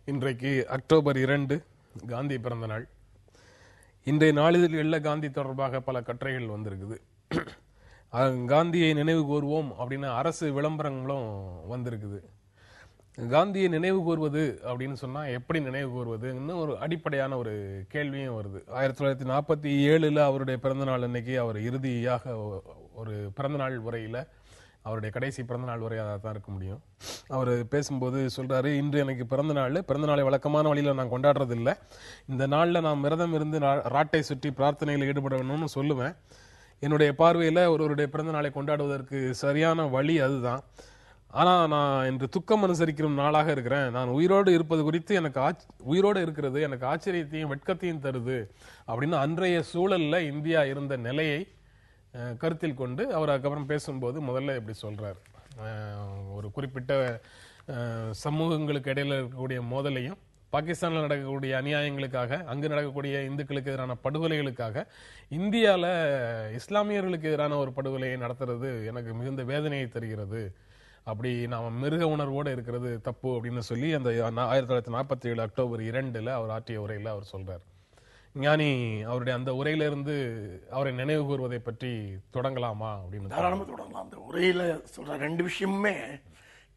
இன்றைக்கு அக்டோபர் 2 காந்தி பிறந்த நாள். இன்றைய நாளிதழ்களில் காந்தி தொடர்பாக பல கட்டுரைகள் வந்திருக்குது. காந்தியை நினைவு கூறுவோம் அப்படின்னு அரசு விளம்பரங்களும் வந்திருக்குது. காந்தியை நினைவு கூறுவது அப்படின்னு சொன்னா எப்படி நினைவு கூறுவதுன்னு ஒரு அடிப்படையான ஒரு கேள்வியும் வருது. 1947 அவருடைய பிறந்தநாள் அன்னைக்கு அவர் இறுதியாக ஒரு பிறந்தநாள் உரையில, அவருடைய கடைசி பிறந்தநாள் உரையாக தான் இருக்க முடியும், அவர் பேசும்போது சொல்றாரு, இன்று எனக்கு பிறந்தநாளை வழக்கமான வழியில நான் கொண்டாடுறது இல்லை. இந்த நாளில் நான் விரதம் இருந்து ராட்டை சுற்றி பிரார்த்தனையில் ஈடுபட வேணும்னு சொல்லுவேன். என்னுடைய பார்வையில் ஒருவருடைய பிறந்தநாளை கொண்டாடுவதற்கு சரியான வழி அதுதான். ஆனால் நான் இன்று துக்கம் அனுசரிக்கிற நாளாக இருக்கிறேன். நான் உயிரோடு இருப்பது குறித்து உயிரோடு இருக்கிறது எனக்கு ஆச்சரியத்தையும் வெட்கத்தையும் தருது அப்படின்னு அன்றைய சூழலில் இந்தியா இருந்த நிலையை கருத்தில் கொண்டு அவர் அதுக்கப்புறம் பேசும்போது முதல்ல இப்படி சொல்றாரு. ஒரு குறிப்பிட்ட சமூகங்களுக்கு இடையில இருக்கக்கூடிய மோதலையும், பாகிஸ்தானில் நடக்கக்கூடிய அநியாயங்களுக்காக, அங்கு நடக்கக்கூடிய இந்துக்களுக்கு எதிரான படுகொலைகளுக்காக இந்தியாவில் இஸ்லாமியர்களுக்கு எதிரான ஒரு படுகொலையை நடத்துறது எனக்கு மிகுந்த வேதனையை தருகிறது. அப்படி நாம மிருக உணர்வோடு இருக்கிறது தப்பு அப்படின்னு சொல்லி அந்த 1947 அக்டோபர் 2 அவர் ஆற்றிய உரையில அவர் சொல்றார். ஞானி அவருடைய அந்த உரையிலிருந்து அவரை நினைவு கூறுவதை பற்றி தொடங்கலாமா அப்படின்னு? தாராளமாக தொடங்கலாம். அந்த உரையில சொல்ற ரெண்டு விஷயமுமே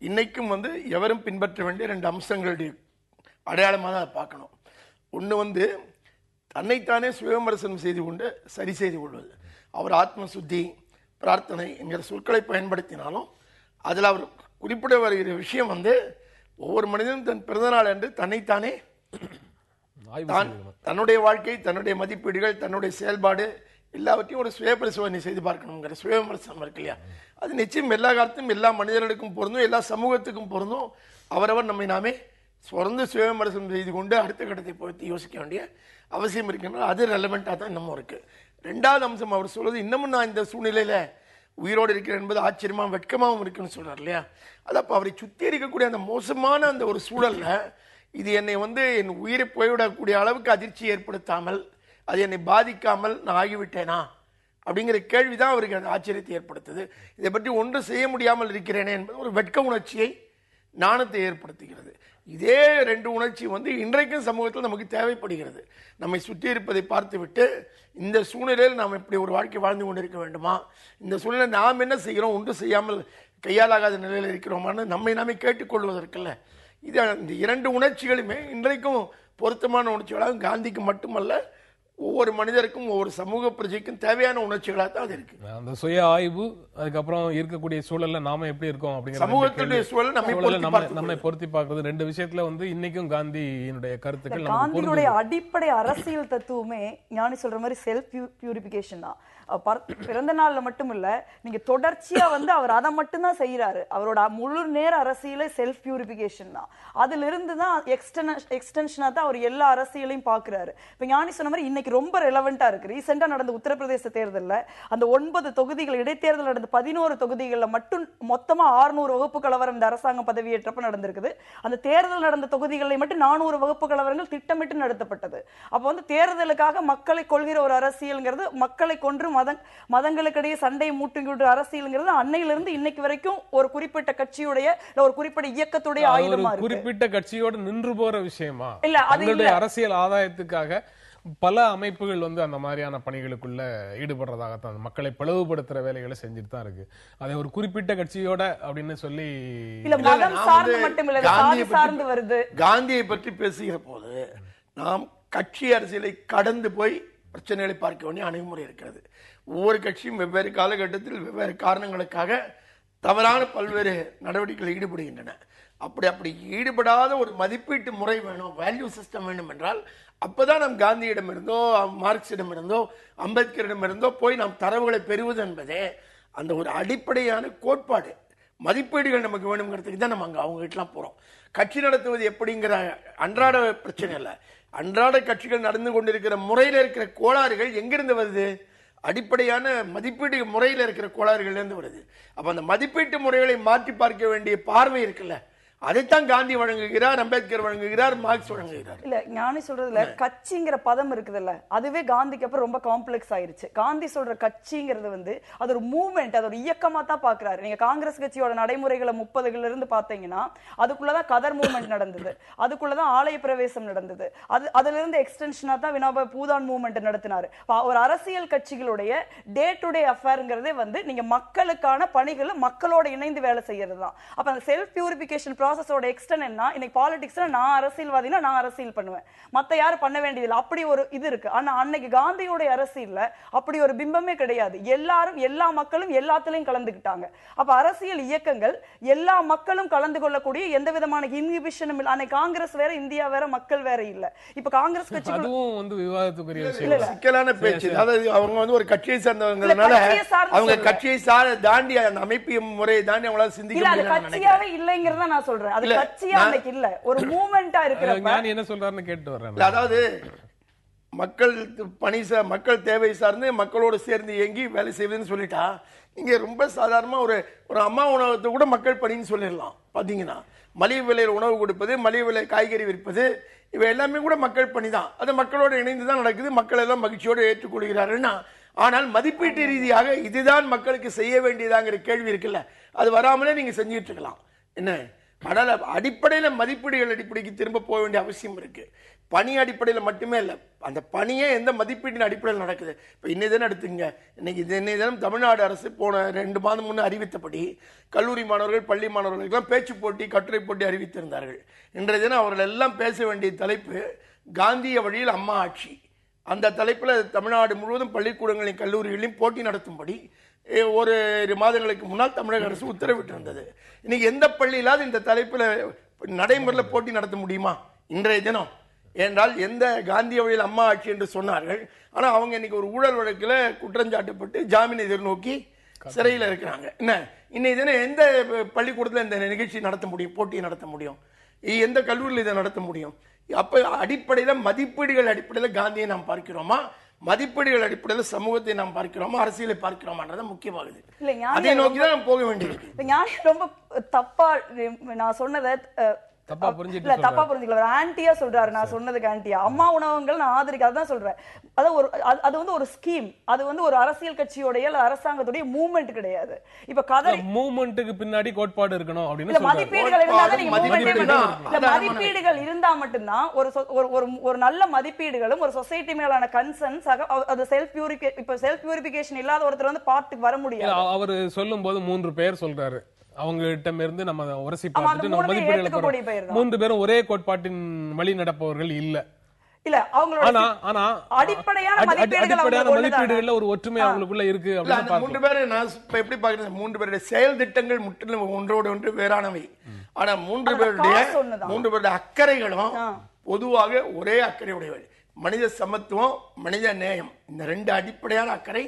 இன்னைக்கும் எவரும் பின்பற்ற வேண்டிய ரெண்டு அம்சங்களுடைய அடையாளமாக தான் பார்க்கணும். ஒன்று தன்னைத்தானே சுயவிமர்சனம் செய்து கொண்டு சரி செய்து கொள்வது. அவர் ஆத்ம சுத்தி, பிரார்த்தனை என்கிற சொற்களை பயன்படுத்தினாலும் அதில் அவர் குறிப்பிட வருகிற விஷயம் ஒவ்வொரு மனிதனும் தன் பிறந்தநாள் என்று தன்னைத்தானே தன்னுடைய வாழ்க்கை, தன்னுடைய மதிப்பீடுகள், தன்னுடைய செயல்பாடு எல்லாவற்றையும் ஒரு சுய பரிசோதனை செய்து பார்க்கணுங்கிற சுய விமர்சனம் இருக்கு இல்லையா? அது நிச்சயம் எல்லா காலத்திலும் எல்லா மனிதர்களுக்கும் பொருந்தும், எல்லா சமூகத்துக்கும் பொருந்தும். அவரவர் நம்மை நாமே தொடர்ந்து சுய விமர்சனம் செய்து கொண்டு அடுத்த கட்டத்தை பொறுத்து யோசிக்க வேண்டிய அவசியம் இருக்கின்ற அது ரெலவெண்ட்டாக தான் இன்னமும் இருக்கு. ரெண்டாவது அம்சம் அவர் சொல்வது, இன்னமும் நான் இந்த சூழ்நிலையில உயிரோடு இருக்கிறேன் என்பது ஆச்சரியமாகவும் வெட்கமாகவும் இருக்குன்னு சொல்றார் இல்லையா? அது அப்போ அவரை சுற்றி இருக்கக்கூடிய அந்த மோசமான அந்த ஒரு சூழல்ல இது என்னை என் உயிரை போய்விடக்கூடிய அளவுக்கு அதிர்ச்சி ஏற்படுத்தாமல், அது என்னை பாதிக்காமல் நான் ஆகிவிட்டேனா அப்படிங்கிற கேள்விதான் அவருக்கு அந்த ஆச்சரியத்தை ஏற்படுத்துது. இதை பற்றி ஒன்று செய்ய முடியாமல் இருக்கிறேனே என்பது ஒரு வெட்க உணர்ச்சியை, நாணத்தை ஏற்படுத்துகிறது. இதே ரெண்டு உணர்ச்சி இன்றைக்கும் சமூகத்தில் நமக்கு தேவைப்படுகிறது. நம்மை சுற்றி இருப்பதை பார்த்துவிட்டு இந்த சூழ்நிலையில் நாம் இப்படி ஒரு வாழ்க்கை வாழ்ந்து கொண்டிருக்க வேண்டுமா, இந்த சூழ்நிலை நாம் என்ன செய்கிறோம், ஒன்று செய்யாமல் கையாலாகாத நிலையில் இருக்கிறோமான்னு நம்மை நாமே கேட்டுக்கொள்வதற்கல்ல. இது இந்த இரண்டு உணர்ச்சிகளுமே இன்றைக்கும் பொருத்தமான உணர்ச்சிகளாக காந்திக்கு மட்டுமல்ல, ஒவ்வொரு மனிதருக்கும் ஒவ்வொரு சமூக பிரஜைக்கும் தேவையான உணர்ச்சிகளாக தான் அது இருக்கு. அந்த சுய ஆய்வு, அதுக்கப்புறம் இருக்கக்கூடிய சூழல்ல நாம எப்படி இருக்கோம் அப்படிங்கிற சமூகத்துடைய சூழல் நம்மை பொருத்தி பார்க்கிறது. ரெண்டு விஷயத்துல இன்னைக்கும் காந்தியினுடைய கருத்துக்கள், காந்தியினுடைய அடிப்படை அரசியல் தத்துவமே ஞானி சொல்ற மாதிரி செல்ஃப் பியூரிபிகேஷன் தான். பிறந்த நாள்ல மட்டும் இல்ல, நீங்க தொடர்ச்சியா அவர் அதை மட்டும் தான் செய்யறாரு. அவரோட முழு நேர அரசியலே செல்ஃப் பியூரிபிகேஷன் தான். அதுல இருந்து தான் எக்ஸ்டென்ஷனா தான் அவர் எல்லா அரசியலையும் பாக்குறாரு. இப்ப ஞானி சொன்ன மாதிரி இன்னைக்கு ரொம்ப ரெலவெண்டா இருக்கு. ரீசெண்டா நடந்த உத்தரப்பிரதேச தேர்தல்ல அந்த 9 தொகுதிகள், இடைத்தேர்தல் நடந்த 11 தொகுதிகள்ல மட்டும் மொத்தமா 600 வகுப்பு கலவரம் இந்த அரசாங்கம் பதவியேற்றப்ப நடந்திருக்குது. அந்த தேர்தல் நடந்த தொகுதிகளில் மட்டும் 400 வகுப்பு கலவரங்கள் திட்டமிட்டு நடத்தப்பட்டது. அப்ப தேர்தலுக்காக மக்களை கொள்கிற ஒரு அரசியல்ங்கிறது, மக்களை கொன்று மதங்களுக்கிடையே சண்டையை மூட்டுகின்ற அரசியல்ங்கிறது அன்னையிலிருந்து இன்னைக்கு வரைக்கும் ஒரு குறிப்பிட்ட கட்சியுடைய ஒரு குறிப்பிட்ட இயக்கத்துடைய ஆயுதமா இருக்கு. குறிப்பிட்ட கட்சியோட நின்று போற விஷயமா இல்ல, அது அரசியல் ஆதாயத்துக்காக பல அமைப்புகள் அந்த மாதிரியான பணிகளுக்குள்ள ஈடுபடுறதாகத்தான், மக்களை பிளவுபடுத்துற வேலைகளை செஞ்சுட்டு தான் இருக்கு. அதை ஒரு குறிப்பிட்ட கட்சியோட அப்படின்னு சொல்லி காந்தியை பற்றி பேசுகிற போது நாம் கட்சி அரசியலை கடந்து போய் பிரச்சனைகளை பார்க்க வேண்டிய அணுகுமுறை இருக்கிறது. ஒவ்வொரு கட்சியும் வெவ்வேறு காலகட்டத்தில் வெவ்வேறு காரணங்களுக்காக தவறான பல்வேறு நடவடிக்கைகளில் ஈடுபடுகின்றன. அப்படி ஈடுபடாத ஒரு மதிப்பீட்டு முறை வேணும், வேல்யூ சிஸ்டம் வேணும் என்றால் அப்பதான் நாம் காந்தியிடமிருந்தோ, மார்க்சிடமிருந்தோ, அம்பேத்கரிடமிருந்தோ போய் நாம் தரவுகளை பெறுவது என்பதே அந்த ஒரு அடிப்படையான கோட்பாடு. மதிப்பீடுகள் நமக்கு வேணுங்கிறதுக்கு தான் நம்ம அவங்க கிட்டலாம் போறோம். கட்சி நடத்துவது எப்படிங்கிற அன்றாட பிரச்சனை இல்லை. அன்றாட கட்சிகள் நடந்து கொண்டிருக்கிற முறையில் இருக்கிற கோளாறுகள் எங்கிருந்து வருது? அடிப்படையான மதிப்பீடு முறையில் இருக்கிற கோளாறுகள் இருந்து வருது. அப்ப அந்த மதிப்பீட்டு முறைகளை மாற்றி பார்க்க வேண்டிய பார்வை இருக்குல்ல, அதைத்தான் காந்தி வழங்குகிறார், அம்பேத்கர் வழங்குகிறார், மார்க்ஸ் வழங்குகிறார். இல்ல ஞானி சொல்றதுல கட்சிங்கிற பதம் இருக்குதுல்ல, அதுவே காந்திக்கு அப்புறம் ரொம்ப காம்ப்ளெக்ஸ் ஆயிருச்சு. காந்தி சொல்ற கட்சிங்கிறது வந்து அது ஒரு மூவ்மெண்ட், அது ஒரு இயக்கமா தான் பாக்குறாரு. நீங்க காங்கிரஸ் கட்சியோட நடைமுறைகளை 30களில இருந்து பாத்தீங்கன்னா அதுக்குள்ளதான் கதர் மூவ்மெண்ட் நடந்தது, அதுக்குள்ளதான் ஆலய பிரவேசம் நடந்தது, அதுல இருந்து எக்ஸ்டென்ஷனா தான் வினோபா பூதான் மூவ்மெண்ட் நடத்தினாரு. ஒரு அரசியல் கட்சிகளுடைய டே டு டே அஃபேர்ங்கிறதே வந்து நீங்க மக்களுக்கான பணிகளை மக்களோட இணைந்து வேலை செய்யறது தான். அப்ப அந்த செல்ஃப் பியூரிபிகேஷன் ப்ராசஸோட எக்ஸ்டென்ட் என்ன, இன்னைக்கு பாலிடிக்ஸ்ல நான் அரசியல்வாதினா நான் அரசியல் பண்ணுவேன், மத்த யாரும் பண்ண வேண்டியதில்லை, அப்படி ஒரு இது இருக்கு. ஆனா அன்னைக்கு காந்தியோட அரசியல்ல அப்படி ஒரு பிம்பமே கிடையாது. எல்லாரும் எல்லா மக்களும் எல்லாத்துலயும் கலந்துக்கிட்டாங்க. அப்ப அரசியல் இயக்கங்கள் எல்லா மக்களும் கலந்து கொள்ளக்கூடிய எந்த விதமான இன்ஹிபிஷனும் இல்லை. அன்னைக்கு காங்கிரஸ் வேற, இந்தியா வேற, மக்கள் வேற இல்ல. இப்ப காங்கிரஸ் கட்சி அதுவும் வந்து விவாதத்துக்குரிய விஷயம், சிக்கலான பேச்சு. அதாவது அவங்க வந்து ஒரு கட்சியை சார்ந்தவங்கனால அவங்க கட்சியை தாண்டி அந்த அமைப்பு முறையை தாண்டி அவங்களால சிந்திக்க முடியல. கட்சியாவே இல்லைங்கிறத நான் சொல்றேன். அது கட்சியா அன்னைக்கு இல்ல, ஒரு மூவ்மெண்டா இருக்கிறப்ப ஞானி என்ன சொல்றாருன்னு கேட்டு வரேன். அதாவது மக்கள் பணி மக்கள் தேவை சார்ந்து மக்களோடு சேர்ந்து இயங்கி வேலை செய்வதுன்னு சொல்லிட்டா இங்க ரொம்ப சாதாரணமா ஒரு அம்மா உணவகத்தை கூட மக்கள் பணின்னு சொல்லிடலாம். பாத்தீங்கன்னா மலிவு விலையில் உணவு கொடுப்பது, மலிவு விலை காய்கறி விற்பது, இவை எல்லாமே கூட மக்கள் பணி தான். அது மக்களோடு இணைந்து தான் நடக்குது. மக்கள் எல்லாம் மகிழ்ச்சியோடு ஏற்றுக்கொள்கிறாருன்னா, ஆனால் மதிப்பீட்டு ரீதியாக இதுதான் மக்களுக்கு செய்ய வேண்டியதாங்கிற கேள்வி இருக்குல்ல, அது வராமலே நீங்க செஞ்சுட்டு இருக்கலாம். என்ன ஆனால் அடிப்படையில மதிப்பீடுகள் அடிப்படைக்கு திரும்ப போக வேண்டிய அவசியம் இருக்கு. பணி அடிப்படையில் மட்டுமே இல்லை, அந்த பணியே எந்த மதிப்பீட்டின் அடிப்படையில் நடக்குது. இப்போ இன்னைக்கு தானே எடுத்துங்க, இன்னைக்கு தினம் தமிழ்நாடு அரசு போன 2 மாதம் முன்னே அறிவித்தபடி கல்லூரி மாணவர்கள், பள்ளி மாணவர்களுக்கெல்லாம் பேச்சு போட்டி, கட்டுரை போட்டி அறிவித்திருந்தார்கள். இன்றைய தினம் அவர்கள் எல்லாம் பேச வேண்டிய தலைப்பு காந்திய வழியில் அம்மா ஆட்சி. அந்த தலைப்பில் தமிழ்நாடு முழுவதும் பள்ளிக்கூடங்களையும் கல்லூரிகளையும் போட்டி நடத்தும்படி ஒரு 2 மாதங்களுக்கு முன்னால் தமிழக அரசு உத்தரவிட்டிருந்தது. இன்னைக்கு எந்த பள்ளியிலாவது இந்த தலைப்பில் நடைமுறையில் போட்டி நடத்த முடியுமா இன்றைய தினம்? என்றால் எந்த காந்திய வழியில் அம்மா ஆட்சி என்று சொன்னார்கள். ஆனால் அவங்க இன்னைக்கு ஒரு ஊழல் வழக்கில் குற்றஞ்சாட்டப்பட்டு ஜாமீன் எதிர்நோக்கி சிறையில் இருக்கிறாங்க. என்ன இன்னைக்கு தினம் எந்த பள்ளிக்கூடத்தில் இந்த நிகழ்ச்சி நடத்த முடியும், போட்டியை நடத்த முடியும்? எந்த கல்லூரியில் இதை நடத்த முடியும்? அப்ப அடிப்படையில் மதிப்பீடுகள் அடிப்படையில் காந்தியை நாம் பார்க்கிறோமா, மதிப்பீடுகள் அடிப்படையில் சமூகத்தை நாம் பார்க்கிறோமா, அரசியலை பார்க்கிறோமான்றத முக்கியமாகுது. அதை நோக்கிதான் நாம் போக வேண்டியிருக்கு. ரொம்ப தப்பா நான் சொன்னதை தப்பா புரிஞ்சுக்கல, ஆன்டியா சொல்றாரு. நான் சொன்னதுக்கு ஆன்டியா அம்மா உணவகங்கள் நான் ஆதரிக்காதான் சொல்றேன். அது வந்து ஒரு ஸ்கீம், அது வந்து ஒரு அரசியல் கட்சியோடைய அரசாங்கத்துடைய மூவ்மெண்ட் கிடையாது. இப்ப கதை மூவ்மெண்ட்டுக்கு பின்னாடி கோட்பாடு இருக்கணும் அப்படின்னு மதிப்பீடுகள் இருந்தா மதிப்பீடுகள் இருந்தா மட்டும்தான் ஒரு நல்ல மதிப்பீடுகளும் ஒரு சொசைட்டி மேலான கன்சர்ன்ஸ் அது செல்ஃப் பியூரிபிகேஷன் இல்லாத ஒருத்தர் வந்து பார்த்துக்கு வர முடியாது. அவர் சொல்லும் போது 3 பேர் சொல்றாரு, அவங்க கிட்ட இருந்து நம்ம உரசி பார்த்துட்டு நம்ம மதிப்பீடுகளை 3 பேரும் ஒரே கோட்பாட்டின் வழி நடப்பவர்கள் இல்ல. இல்ல அவங்களோட அடிப்படையான மதிப்பீடுகள்ல ஒரு ஒற்றுமை அவங்களுக்குள்ள இருக்கு. அந்த 3 பேரை நான் எப்படி பாக்குறேன், 3 பேருடைய செயல் திட்டங்கள் முற்றிலும் ஒன்றோடு ஒன்று வேறானவை. ஆனா 3 பேருடைய அக்கறைகளும் பொதுவாக ஒரே அக்கறை உடையவை. மனித சமத்துவம், மனித நேயம், இந்த 2 அடிப்படையான அக்கறை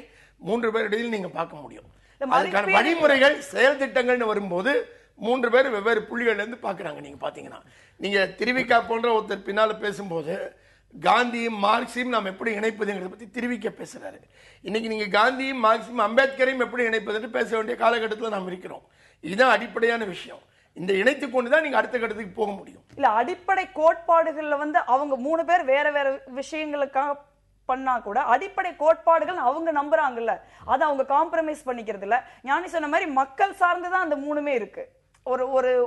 3 பேருடைய நீங்க பார்க்க முடியும். அதுக்கான வழிமுறைகள் செயல் திட்டங்கள்னு வரும்போது 3 பேர் வெவ்வேறு புள்ளிகள் இருந்து பாக்குறாங்க. நீங்க பாத்தீங்கன்னா நீங்க திருவிக்கா போன்ற ஒருத்தர் பின்னால பேசும்போது காந்தியும் மார்க்சியும் நாம் எப்படி இணைப்பதுங்கிறத பத்தி திருவிக்க பேசுறாரு. இன்னைக்கு நீங்க காந்தியும் மார்க்சியும் அம்பேத்கரையும் எப்படி இணைப்பது பேச வேண்டிய காலகட்டத்தில் நாம் இருக்கிறோம். இதுதான் அடிப்படையான விஷயம். இந்த இணைத்து கொண்டுதான் நீங்க அடுத்த கட்டத்துக்கு போக முடியும். இல்ல அடிப்படை கோட்பாடுகள்ல வந்து அவங்க 3 பேர் வேற வேற விஷயங்களுக்காக பண்ணா கூட அடிப்படை கோட்பாடுகள் அவங்க நம்புறாங்கல்ல, அதை அவங்க காம்ப்ரமைஸ் பண்ணிக்கிறது இல்ல. ஞானி சொன்ன மாதிரி மக்கள் சார்ந்துதான் அந்த 3மே இருக்கு,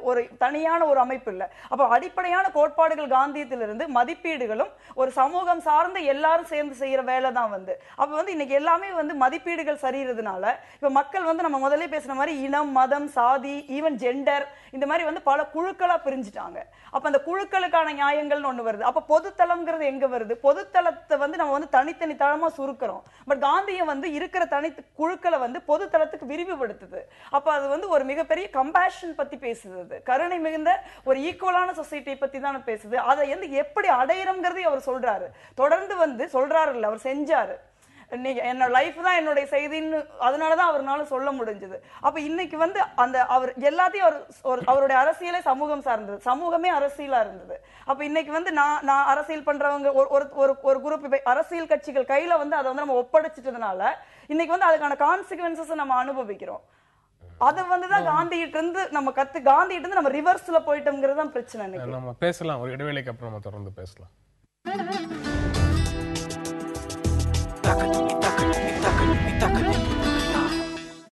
ஒரு தனியான ஒரு அமைப்பு இல்ல. அப்ப அடிப்படையான கோட்பாடுகள் காந்தியத்திலிருந்து மதிப்பீடுகளும் ஒரு சமூகம் சார்ந்த எல்லாரும் சேர்ந்து செய்யற வேலை தான் வந்து. அப்ப வந்து இன்னைக்கு எல்லாமே வந்து மதிப்பீடுகள் சரியிறதுனால இப்ப மக்கள் வந்து நம்ம முதல்ல பேசுன மாதிரி இனம், மதம், சாதி, ஈவன் ஜெண்டர் இந்த மாதிரி வந்து பல குழுக்களா பிரிஞ்சுட்டாங்க. அப்ப அந்த குழுக்களுக்கான நியாயங்கள்னு ஒண்ணு வருது. அப்ப பொதுத்தளம்ங்கிறது எங்க வருது? பொதுத்தளத்தை வந்து நம்ம வந்து தனித்தனி தளமா சுருக்கிறோம். பட் காந்தியம் வந்து இருக்கிற தனி குழுக்களை வந்து பொதுத்தளத்துக்கு விரிவுபடுத்துது. அப்ப அது வந்து ஒரு மிகப்பெரிய கம்பேஷன் பத்தி பேசுது, கருணை மிகுந்த ஒரு ஈக்குவலான சொசைட்டி பத்தி தான் பேசுது. அதை வந்து எப்படி அடையறோம்ங்கிறதையும் அவர் சொல்றாரு, தொடர்ந்து வந்து சொல்றாரு இல்ல, அவர் செஞ்சாரு. என்னோட லைஃப் தான் என்னுடைய செய்தின்னு அதனாலதான் அவர்னால சொல்ல முடிஞ்சது. அப்ப இன்னைக்கு வந்து அந்த அவர் எல்லாத்தையும் அவருடைய அரசியலே சமூகம் சார்ந்தது, சமூகமே அரசியலா இருந்தது. அப்ப இன்னைக்கு வந்து நான் அரசியல் பண்றவங்க ஒரு குரூப் அரசியல் கட்சிகள் கையில வந்து அதை வந்து நம்ம ஒப்படைச்சிட்டதுனால இன்னைக்கு வந்து அதுக்கான கான்சிக்வன்சஸ் நம்ம அனுபவிக்கிறோம். அத வந்துதான் காந்திகிட்ட இருந்து நம்ம காந்திகிட்ட இருந்து நம்ம ரிவர்ஸ்ல போயிட்டோம்ங்கிறது தான் பிரச்சனை. நம்ம பேசலாம், ஒரு இடைவேளைக்கு அப்புறம் நம்ம தொடர்ந்து பேசலாம்.